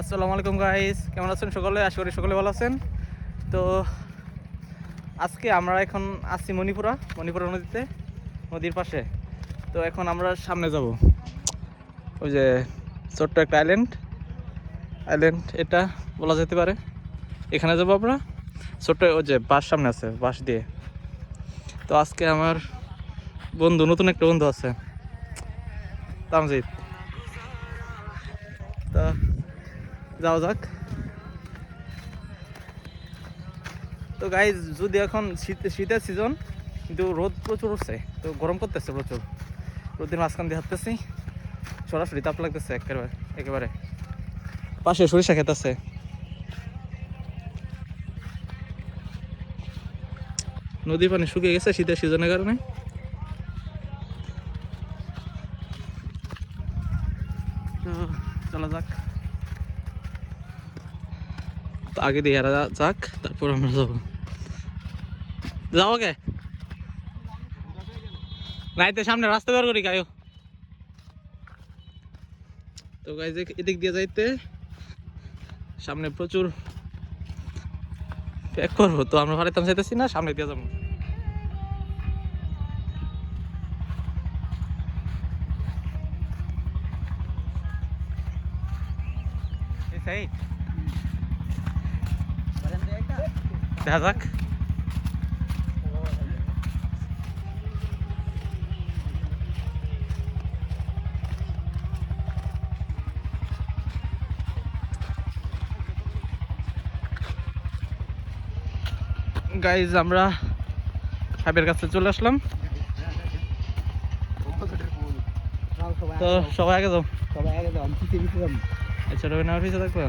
আসসালামু আলাইকুম গাইস, কেমন আছেন সকলে? আশা করি সকলে ভালো আছেন। তো আজকে আমরা এখন আছি মণিপুরা নদীর পাশে। তো এখন আমরা সামনে যাব, ওই যে ছোট্ট একটা আইল্যান্ড এটা বলা যেতে পারে। এখানে যাবো আমরা। ছোট্ট ওই যে বাস সামনে আছে, বাস দিয়ে। তো আজকে আমার নতুন একটা বন্ধু আছে, তামজিৎ। তা যাওয়া যাক। তো গাইজ, যদি এখন শীতের সিজন, কিন্তু রোদ প্রচুর উঠছে, তো গরম করতেছে প্রচুর। রোদের মাঝখান দিয়ে হাঁটতেছি, সরাসরি তাপ লাগতেছে একেবারে। পাশে সরিষা ক্ষেত আছে। নদীর পানি শুকিয়ে গেছে শীতের সিজনের কারণে। তো চলা যাক, তো আগে দিয়ে এরা যাক, তারপর আমরা যাবো। যাও কে নাইতে সামনে রাস্তা বের করি গায়ো। তো গাইজ, এদিক দিয়ে যাইতে সামনে প্রচুর প্যাক করবো, তো আমরা হারাইতাম চাইতেছি না, সামনে দিয়ে যাবো। দেখা যাক। গাইজ, আমরা সাপের কাছে চলে আসলাম। তো সবাই আগে যাও। আচ্ছা, রবি নামের পিছিয়ে থাকবো।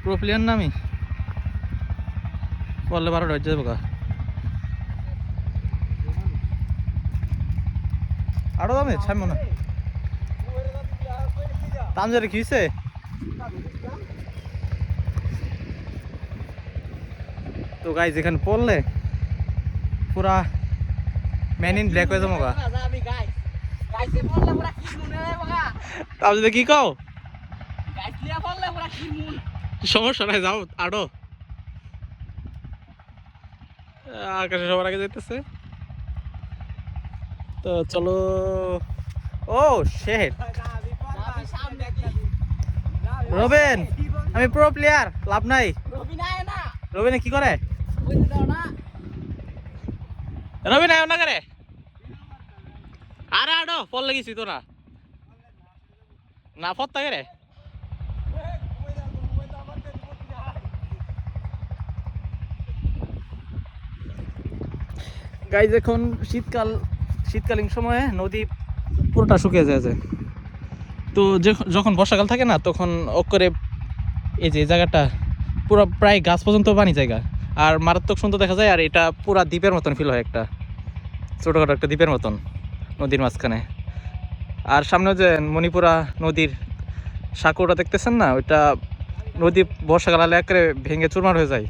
প্রো প্লেয়ার না আমি, বললে 12টা হয়ে যাবো গা। আরো দামে ছাড়বো না। দাম যারে কি হয়েছে? তো গাইজ, এখানে পড়লে পুরা ম্যান ইন ব্ল্যাক হয়ে যাবো গা। তাও যদি কি কও, সমস্যা নাই, যাও আরো। আকাশে সবার আগে যেতেছে। তো চলো। ও শেট, রবিন, আমি প্রো প্লেয়ার, লাভ নাই। রবিনে কি করে? রবিন আয় না করে। আরে আডো ফল লাগিয়েছি তোরা না ফত থাকে রে। গাইজ, এখন শীতকালীন সময়ে নদী পুরোটা শুকিয়ে যায়। তো যখন বর্ষাকাল থাকে না, তখন করে এই যে জায়গাটা পুরো প্রায় গাছ পর্যন্ত পানি জায়গা, আর মারাত্মক সুন্দর দেখা যায়। আর এটা পুরা দ্বীপের মতন ফিল হয়, একটা ছোটোখাটো একটা দ্বীপের মতন নদীর মাঝখানে। আর সামনে যে মণিপুরা নদীর সাঁকোটা দেখতেছেন না, ওইটা নদী বর্ষাকালে একেবারে ভেঙে চুরমার হয়ে যায়।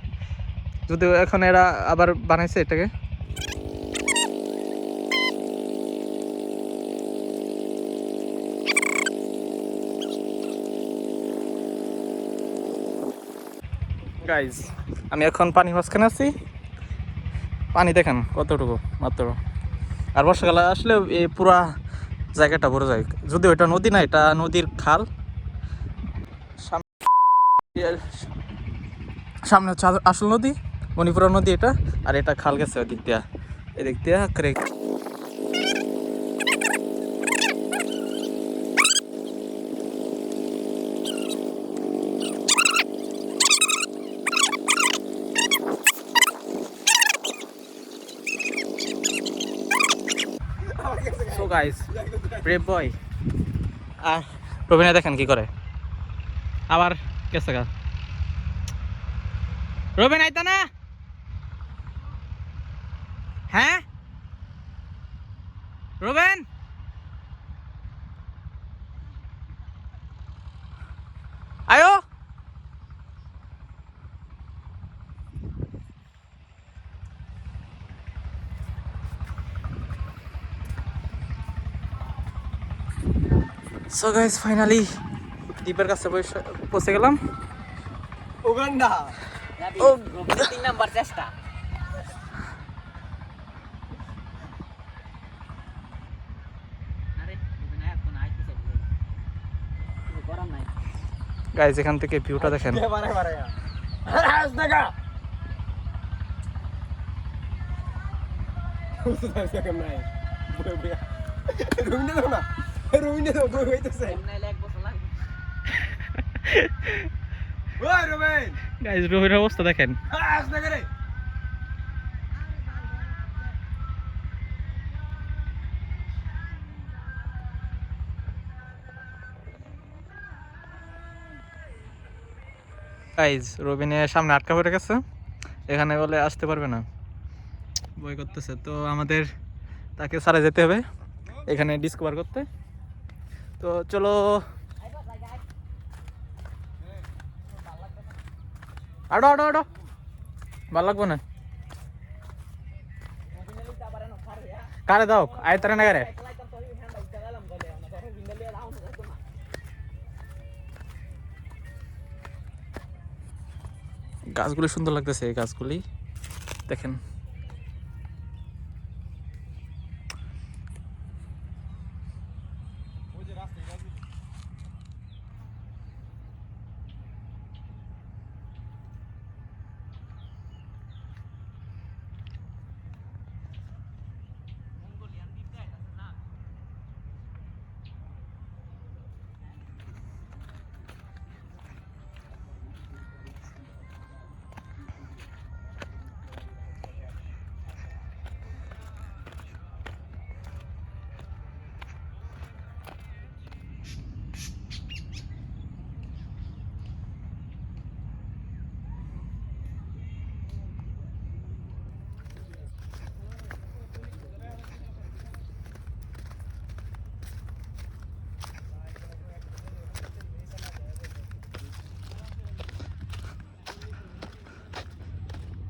যদিও এখন এরা আবার বানাইছে এটাকে। গাইজ, আমি এখন পানির মাঝখানে আছি। পানি দেখেন কতটুকু মাত্র। আর বর্ষাকালে আসলে এই পুরা জায়গাটা ভরে যায়। যদিও এটা নদী না, এটা নদীর খাল। সামনে হচ্ছে আসল নদী, মণিপুরা নদী এটা। আর এটা খাল গেছে এদিক দিয়া করে। So guys, brave boy. আর রবিনা দেখেন কি করে, আবার গেছে গা। রবিন আইতা না? হ্যাঁ রবিন, আয়ো। সো গাইস ফাইনালি দ্বীপের কাছে পৌঁছে গেলাম। উগান্ডা ও 3 নাম্বার চেষ্টা। আরে বিনায়ক তো নাই কিছু করার নাই। গাইস এখান থেকে ভিউটা দেখেন। বারে বারে হাস দেখা কেমন নাই রুমিনে দাও না, রুমিনে দাও বই হইতেছে নাইলে এক বছর লাগবে। ওই রুমিন গাইস রোহির অবস্থা দেখেন। হাস দেখা রে। গাইস রবিনের সামনে আটকা পড়ে গেছে, এখানে বলে আসতে পারবে না, বই করতেছে। তো আমাদের তাকে সারা যেতে হবে এখানে ডিসকভার করতে। তো চলো আডো আডো আডো, ভালো লাগবো না কারে দাও আয় তারে না কারে। গাছগুলি সুন্দর লাগতেছে, এই গাছগুলি দেখেন।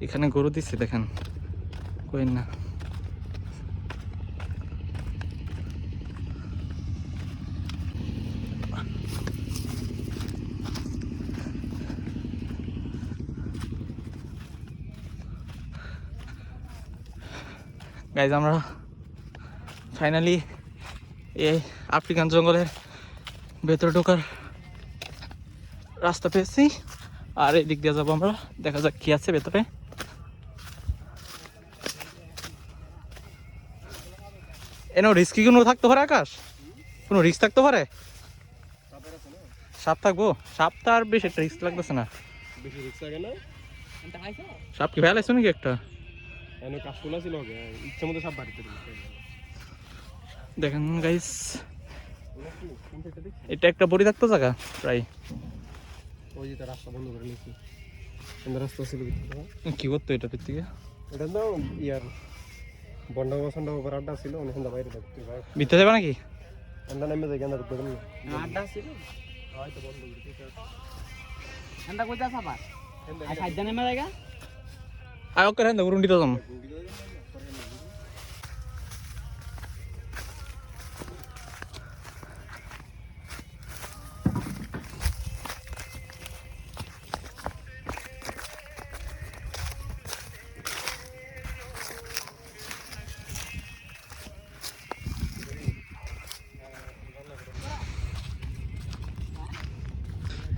এখানে গরু দিচ্ছে দেখেন, কই না গাইজ। আমরা ফাইনালি এই আফ্রিকান জঙ্গলের ভেতরে ঢোকার রাস্তা পেয়েছি, আর এই দিক দিয়ে যাবো আমরা। দেখা যাক কি আছে ভেতরে। এনো রিস্ক কি কোনো থাকতে পারে? আকাশ কোনো রিস্ক থাকতে পারে? সাপ থাকবো? সাপ তো আর বেশি একটা রিস্ক লাগতেছে না। বেশি রিস্ক লাগে না। সাপ কি ভয় লাগছে নাকি একটা? এনে কাশফুলা ছিল ওকে ইচ্ছা মতো সব বাড়িতে দেখেন গাইস, এটা একটা পরিত্যক্ত জায়গা প্রায়। ওই যে রাস্তা বন্ধ করে নিয়েছি, রাস্তা ছিল কি করতো এটার থেকে? এটা তো ইয়ার বন্ডা বসন্ডা উপর আড্ডা ছিল, অনেক বাইরে থাকতে ভিতরে যাবে নাকি? আমরা নেমে যাই কেন আড্ডা ছিল হয়তো বন্ধ করে ঠান্ডা কইতা সাবার আর সাইডে নেমে যায়গা। আয় ওকে রেন উরুন্ডি তো যাম।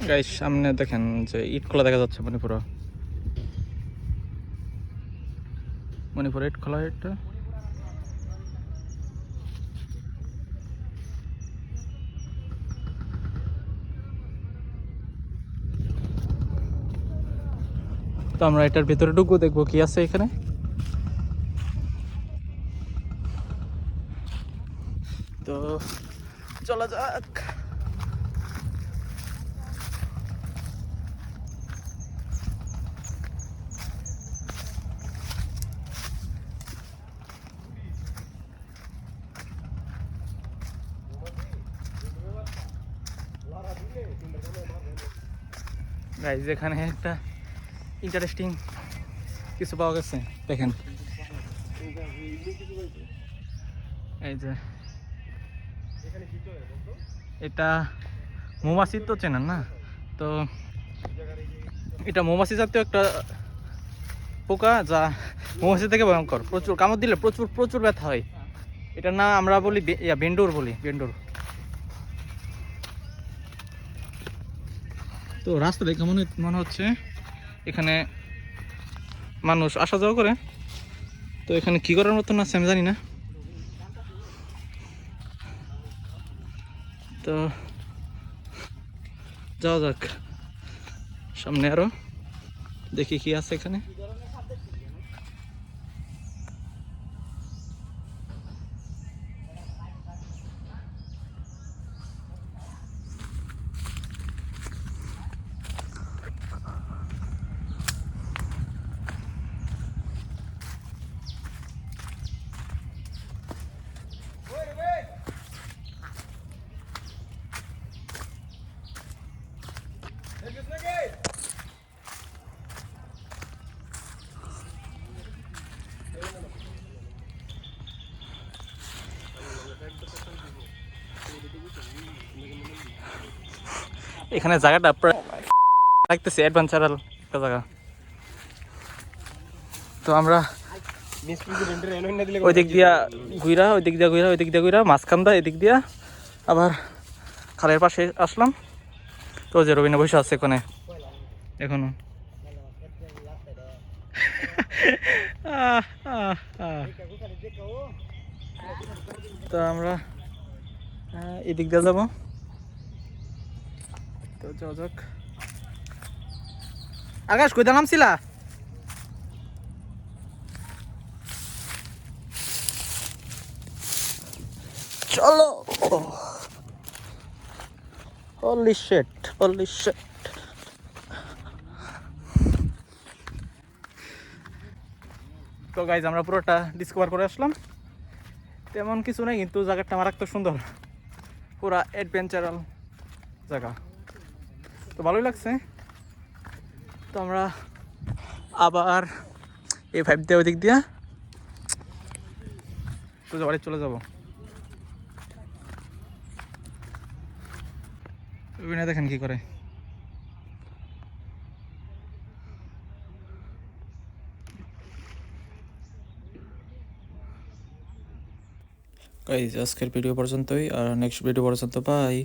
গাইস সামনে দেখেন যে ইটখোলা দেখা যাচ্ছে, মণিপুর ইটখোলা। এটা তো আমরা এটার ভিতরে ঢুকবো, দেখবো কি আছে এখানে। তো চলা যাক। গাইজ এখানে একটা ইন্টারেস্টিং কিছু পাওয়া গেছে দেখেন। এই যে এটা মৌমাছি তো চেনেন না, তো এটা মৌমাছি জাতীয় একটা পোকা, যা মৌমাছি থেকে ভয়ঙ্কর। প্রচুর কামড় দিলে প্রচুর প্রচুর ব্যথা হয়। এটার নাম আমরা বলি বেন্ডুর বলি, বেন্ডুর। তো রাস্তা দেখে মনে হচ্ছে এখানে মানুষ আসা যাওয়া করে। তো এখানে কি করার মতন আছে আমি জানি না। তো যাওয়া যাক সামনে, আরো দেখি কি আছে এখানে। এখানে জায়গাটা প্রায় লাগতেছে অ্যাডভেঞ্চারাল একটা জায়গা। তো আমরা ওই দিক দিয়া ঘুরা, ওই দিক দিয়া ঘুরা, ওই দিক দিয়া ঘুরা, মাঝখান দা এদিক দিয়া আবার খালের পাশে আসলাম। তো যে রবিনা বসে আছে এখানে এখনো। তো আমরা এদিক দিয়ে যাবো। তো যাওয়া যাক। আকাশ কই নামছিলা? চলো। Holy shit, holy shit. তো গাইজ আমরা পুরোটা ডিসকভার করে আসলাম। তেমন কিছু নেই, কিন্তু জায়গাটা মারাত্মক সুন্দর, পুরা অ্যাডভেঞ্চারাল জায়গা। তো ভালোই লাগছে। তো আমরা আবার এই ফাইভ দিয়ে ওই দিক দিয়া সোজা বাড়ি চলে যাবো। দেখেন কি করে। গাইজ আজকের ভিডিও পর্যন্তই, আর নেক্সট ভিডিও পর্যন্ত বাই।